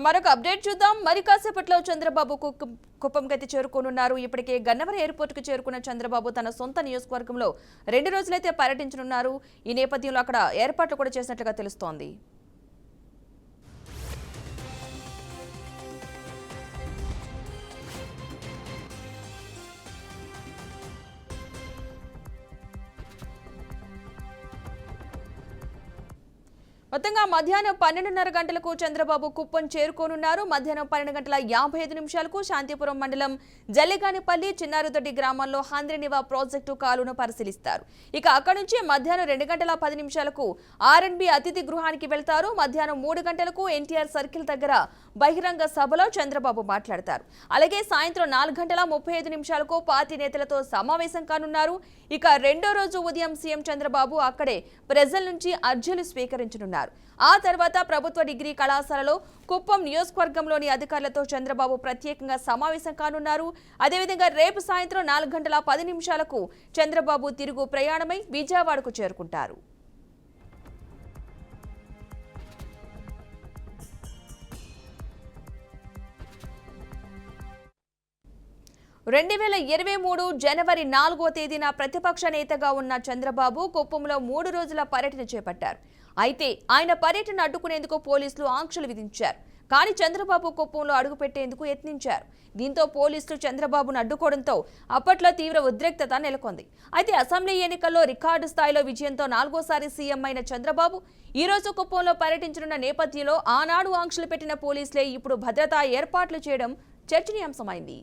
మరొక అప్డేట్ చూద్దాం. మరి కాసేపట్లో చంద్రబాబు కుప్పంకైతే చేరుకోనున్నారు. ఇప్పటికే గన్నవరం ఎయిర్పోర్ట్ కు చేరుకున్న చంద్రబాబు తన సొంత నియోజకవర్గంలో 2 రోజులైతే పర్యటించనున్నారు. ఈ నేపథ్యంలో అక్కడ ఏర్పాట్లు కూడా చేసినట్లుగా తెలుస్తోంది. మొత్తంగా మధ్యాహ్నం 12:30 గంటలకు చంద్రబాబు కుప్పం చేరుకోనున్నారు. మధ్యాహ్నం 12:55 శాంతిపురం మండలం జల్లిగానిపల్లి చిన్నారుదొడ్డి గ్రామంలో హంద్రినివా ప్రాజెక్టు కాలువను పరిశీలిస్తారు. ఇక అక్కడి నుంచి మధ్యాహ్నం 2:10 R&B అతిథి గృహానికి వెళ్తారు. మధ్యాహ్నం 3 గంటలకు ఎన్టీఆర్ సర్కిల్ దగ్గర బహిరంగ సభలో చంద్రబాబు మాట్లాడతారు. అలాగే సాయంత్రం 4:35 పార్టీ నేతలతో సమావేశం కానున్నారు. ఇక రెండో రోజు ఉదయం సీఎం చంద్రబాబు అక్కడే ప్రజల నుంచి అర్జీలు స్వీకరించనున్నారు. ఆ తర్వాత ప్రభుత్వ డిగ్రీ కళాశాలలో కుప్పం నియోజకవర్గంలోని అధికారులతో చంద్రబాబు ప్రత్యేకంగా సమావేశం కానున్నారు. అదేవిధంగా రేపు సాయంత్రం 4:10 చంద్రబాబు తిరుగు ప్రయాణమై విజయవాడకు చేరుకుంటారు. 2023 జనవరి 4వ తేదీన ప్రతిపక్ష నేతగా ఉన్న చంద్రబాబు కుప్పంలో 3 రోజుల పర్యటన చేపట్టారు. అయితే ఆయన పర్యటన అడ్డుకునేందుకు పోలీసులు ఆంక్షలు విధించారు. కానీ చంద్రబాబు కుప్పంలో అడుగుపెట్టేందుకు యత్నించారు. దీంతో పోలీసులు చంద్రబాబును అడ్డుకోవడంతో అప్పట్లో తీవ్ర ఉద్రిక్తత నెలకొంది. అయితే అసెంబ్లీ ఎన్నికల్లో రికార్డు స్థాయిలో విజయంతో 4వసారి సీఎం అయిన చంద్రబాబు ఈ రోజు కుప్పంలో పర్యటించనున్న నేపథ్యంలో ఆనాడు ఆంక్షలు పెట్టిన పోలీసులే ఇప్పుడు భద్రతా ఏర్పాట్లు చేయడం చర్చనీయాంశమైంది.